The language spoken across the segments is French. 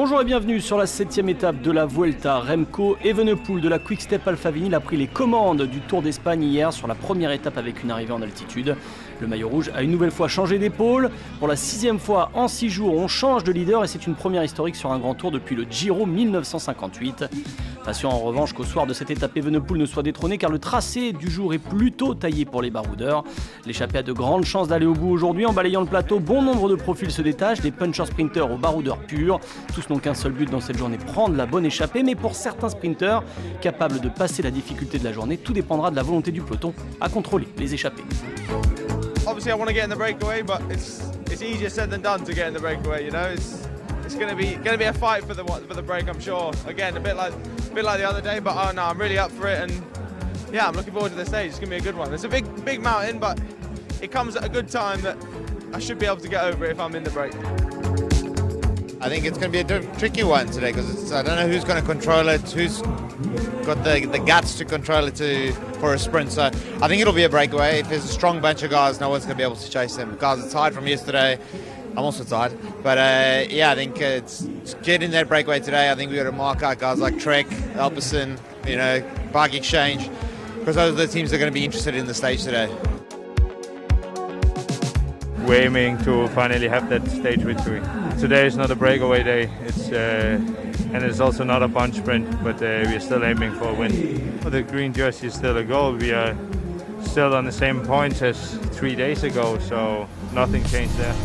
Bonjour et bienvenue sur la 7ème étape de la Vuelta. Remco Evenepoel de la Quick-Step Alpha Vinyl a pris les commandes du Tour d'Espagne hier sur la première étape avec une arrivée en altitude. Le maillot rouge a une nouvelle fois changé d'épaule. Pour la 6e fois en 6 jours, on change de leader et c'est une première historique sur un grand tour depuis le Giro 1958. Patient en revanche qu'au soir de cette étape, Evenepoel ne soit détrôné car le tracé du jour est plutôt taillé pour les baroudeurs. L'échappée a de grandes chances d'aller au bout aujourd'hui. En balayant le plateau, bon nombre de profils se détachent, des punchers sprinters aux baroudeurs purs. Tous n'ont qu'un seul but dans cette journée, prendre la bonne échappée. Mais pour certains sprinters, capables de passer la difficulté de la journée, tout dépendra de la volonté du peloton à contrôler les échappées. Obviously, I want to get in the breakaway, but it's easier said than done to get in the breakaway. You know, it's going to be a fight for the break, I'm sure. Again, a bit like the other day, but oh no, I'm really up for it, and yeah, I'm looking forward to the stage. It's going to be a good one. It's a big mountain, but it comes at a good time that I should be able to get over it if I'm in the break. I think it's going to be a tricky one today because I don't know who's going to control it, who's got the guts to control it for a sprint. So I think it'll be a breakaway. If there's a strong bunch of guys, no one's going to be able to chase them. Guys are tired from yesterday. I'm also tired. But yeah, I think it's getting that breakaway today. I think we've got to mark out guys like Trek, Alpecin, Bike Exchange, because those are the teams that are going to be interested in the stage today. We're aiming to finally have that stage victory. Today is not a breakaway day. And it's also not a bunch sprint, but we are still aiming for a win. The green jersey is still a goal. We are still on the same points as 3 days ago, so nothing changed there.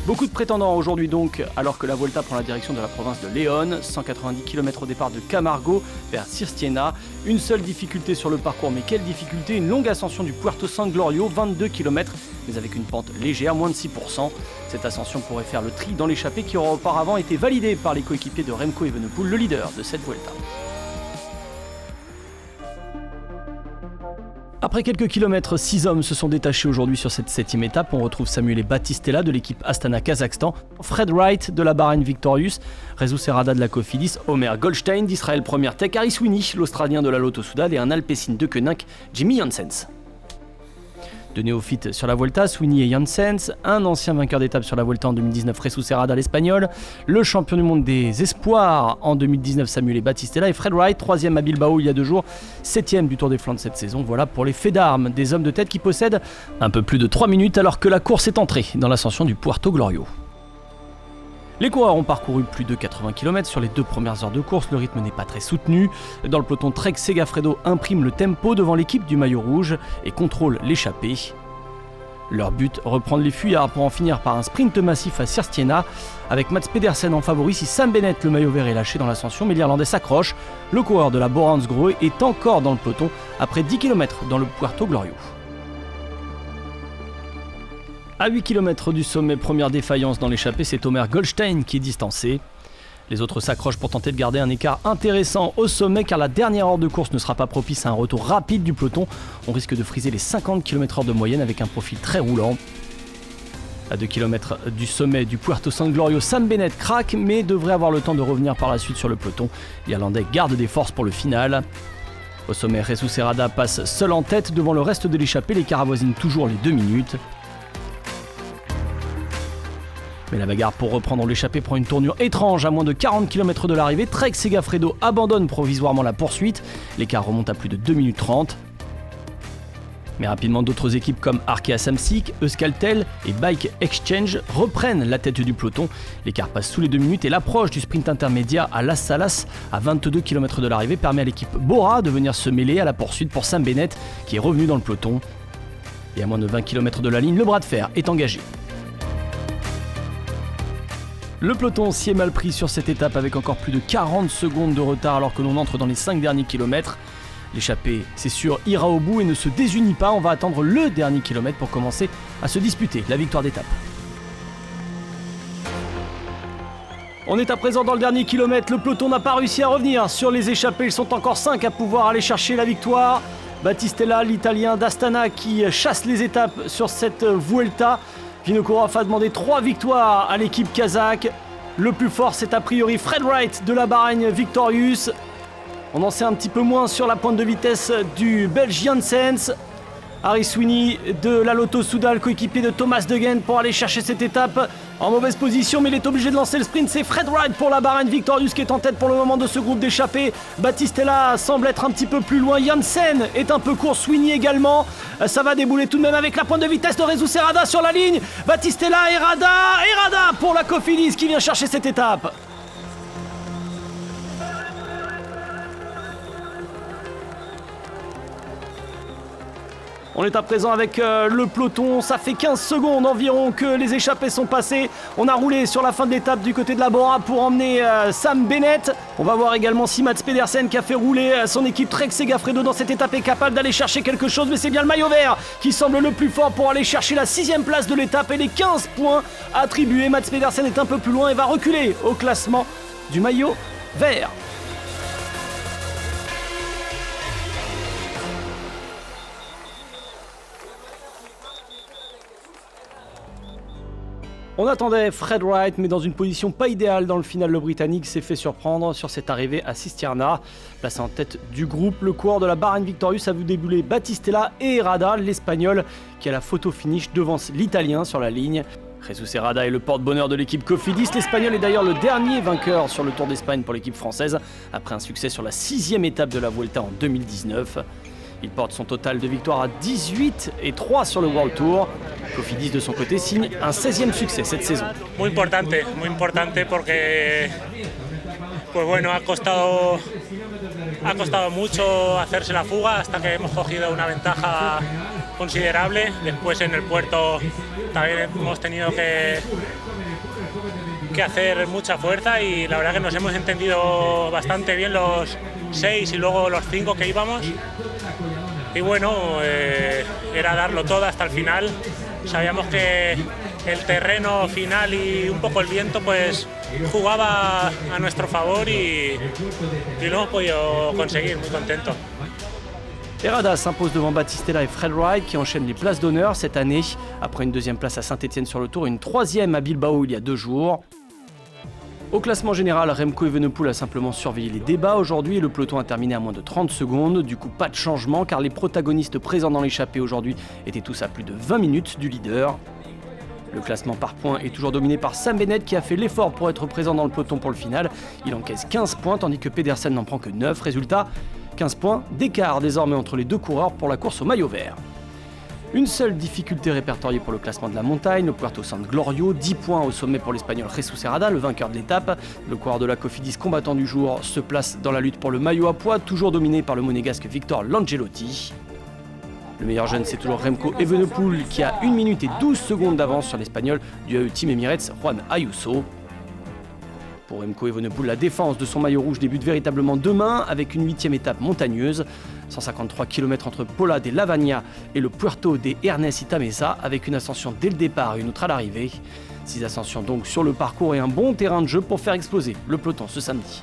Beaucoup de prétendants aujourd'hui donc, alors que la Vuelta prend la direction de la province de León, 190 km au départ de Camargo vers Sirstiena. Une seule difficulté sur le parcours, mais quelle difficulté! Une longue ascension du Puerto San Glorio, 22 km, mais avec une pente légère, moins de 6%. Cette ascension pourrait faire le tri dans l'échappée qui aura auparavant été validée par les coéquipiers de Remco Evenepoel, le leader de cette Vuelta. Après quelques kilomètres, 6 hommes se sont détachés aujourd'hui sur cette 7ème étape. On retrouve Samuele Battistella de l'équipe Astana Kazakhstan, Fred Wright de la Bahrain Victorious, Jesus Serrada de la Cofidis, Omer Goldstein d'Israël Premier Tech, Harry Sweeney, l'Australien de la Lotto Soudal et un Alpecin de Koenig, Jimmy Janssens. De néophytes sur la Vuelta, Sweeney et Janssens, un ancien vainqueur d'étape sur la Vuelta en 2019, Jesus Serrada l'Espagnol, le champion du monde des espoirs en 2019, Samuele Battistella et Fred Wright, 3e à Bilbao il y a 2 jours, 7e du Tour des Flandres cette saison. Voilà pour les faits d'armes des hommes de tête qui possèdent un peu plus de 3 minutes alors que la course est entrée dans l'ascension du Puerto Glorio. Les coureurs ont parcouru plus de 80 km sur les 2 premières heures de course, le rythme n'est pas très soutenu. Dans le peloton, Trek Segafredo imprime le tempo devant l'équipe du maillot rouge et contrôle l'échappée. Leur but, reprendre les fuyards pour en finir par un sprint massif à Sirstiena, avec Mats Pedersen en favori si Sam Bennett, le maillot vert, est lâché dans l'ascension, mais l'Irlandais s'accroche. Le coureur de la Boransgrohe est encore dans le peloton après 10 km dans le Puerto Glorio. À 8 km du sommet, première défaillance dans l'échappée, c'est Omer Goldstein qui est distancé. Les autres s'accrochent pour tenter de garder un écart intéressant au sommet car la dernière heure de course ne sera pas propice à un retour rapide du peloton. On risque de friser les 50 km/h de moyenne avec un profil très roulant. À 2 km du sommet du Puerto San Glorio, Sam Bennett craque mais devrait avoir le temps de revenir par la suite sur le peloton. L'Irlandais garde des forces pour le final. Au sommet, Jesus Serrada passe seul en tête devant le reste de l'échappée, l'écart avoisine toujours les 2 minutes. Mais la bagarre pour reprendre l'échappée prend une tournure étrange à moins de 40 km de l'arrivée. Trek Segafredo abandonne provisoirement la poursuite. L'écart remonte à plus de 2 minutes 30. Mais rapidement, d'autres équipes comme Arkea Samsic, Euskaltel et Bike Exchange reprennent la tête du peloton. L'écart passe sous les 2 minutes et l'approche du sprint intermédiaire à Las Salas, à 22 km de l'arrivée, permet à l'équipe Bora de venir se mêler à la poursuite pour Sam Bennett qui est revenu dans le peloton. Et à moins de 20 km de la ligne, le bras de fer est engagé. Le peloton s'y est mal pris sur cette étape avec encore plus de 40 secondes de retard alors que l'on entre dans les 5 derniers kilomètres. L'échappée, c'est sûr, ira au bout et ne se désunit pas. On va attendre le dernier kilomètre pour commencer à se disputer la victoire d'étape. On est à présent dans le dernier kilomètre. Le peloton n'a pas réussi à revenir sur les échappées. Ils sont encore 5 à pouvoir aller chercher la victoire. Battistella, l'Italien d'Astana qui chasse les étapes sur cette Vuelta. Vinokourov a demandé 3 victoires à l'équipe kazakh. Le plus fort, c'est a priori Fred Wright de la Bahrain Victorious. On en sait un petit peu moins sur la pointe de vitesse du Belge Janssens. Harry Sweeney de la Lotto Soudal, coéquipier de Thomas De Gendt pour aller chercher cette étape en mauvaise position, mais il est obligé de lancer le sprint. C'est Fred Wright pour la Bahrain Victorious qui est en tête pour le moment de ce groupe d'échappés. Battistella semble être un petit peu plus loin. Janssen est un peu court, Sweeney également. Ça va débouler tout de même avec la pointe de vitesse de Jesus Herrada sur la ligne. Battistella, Herrada pour la Cofidis qui vient chercher cette étape. On est à présent avec le peloton, ça fait 15 secondes environ que les échappés sont passés. On a roulé sur la fin de l'étape du côté de la Bora pour emmener Sam Bennett. On va voir également si Mats Pedersen qui a fait rouler son équipe Trek Segafredo dans cette étape est capable d'aller chercher quelque chose. Mais c'est bien le maillot vert qui semble le plus fort pour aller chercher la 6e place de l'étape et les 15 points attribués. Mats Pedersen est un peu plus loin et va reculer au classement du maillot vert. On attendait Fred Wright, mais dans une position pas idéale dans le final. Le Britannique s'est fait surprendre sur cette arrivée à Cistierna. Placé en tête du groupe, le coureur de la Bahrain Victorious a vu débouler Battistella et Herrada, l'Espagnol qui a la photo finish devance l'Italien sur la ligne. Jesus Herrada est le porte-bonheur de l'équipe Cofidis. L'Espagnol est d'ailleurs le dernier vainqueur sur le Tour d'Espagne pour l'équipe française, après un succès sur la 6e étape de la Vuelta en 2019. Il porte son total de victoires à 18 et 3 sur le World Tour. Cofidis de son côté signe un 16e succès cette saison. Muy importante porque pues bueno, ha costado mucho hacerse la fuga hasta que hemos cogido una ventaja considerable. Después en el puerto también hemos tenido que hacer mucha fuerza y la verdad que nos hemos entendido bastante bien los 6 y luego los 5 que íbamos. Y bueno, era darlo todo hasta el final. Sabíamos que el terreno final y un poco el viento pues jugaba a nuestro favor y lo hemos podido conseguir, muy contento. Herrada s'impose devant Battistella et Fred Wright qui enchaînent les places d'honneur cette année. Après une 2e place à Saint-Etienne sur le Tour et une 3e à Bilbao il y a 2 jours. Au classement général, Remco Evenepoel a simplement surveillé les débats aujourd'hui et le peloton a terminé à moins de 30 secondes. Du coup, pas de changement car les protagonistes présents dans l'échappée aujourd'hui étaient tous à plus de 20 minutes du leader. Le classement par points est toujours dominé par Sam Bennett qui a fait l'effort pour être présent dans le peloton pour le final. Il encaisse 15 points tandis que Pedersen n'en prend que 9. Résultat, 15 points d'écart désormais entre les deux coureurs pour la course au maillot vert. Une seule difficulté répertoriée pour le classement de la montagne, le Puerto San Glorio, 10 points au sommet pour l'Espagnol Jesus Herrada, le vainqueur de l'étape. Le coureur de la Cofidis combattant du jour se place dans la lutte pour le maillot à poids, toujours dominé par le monégasque Victor Langelotti. Le meilleur jeune, c'est toujours Remco Evenepoel qui a 1 minute et 12 secondes d'avance sur l'Espagnol du AE Team Emirates Juan Ayuso. Pour Remco Evenepoel, la défense de son maillot rouge débute véritablement demain avec une 8e étape montagneuse. 153 km entre Pola de Lavagna et le Puerto de Ernest Itamesa avec une ascension dès le départ et une autre à l'arrivée. 6 ascensions donc sur le parcours et un bon terrain de jeu pour faire exploser le peloton ce samedi.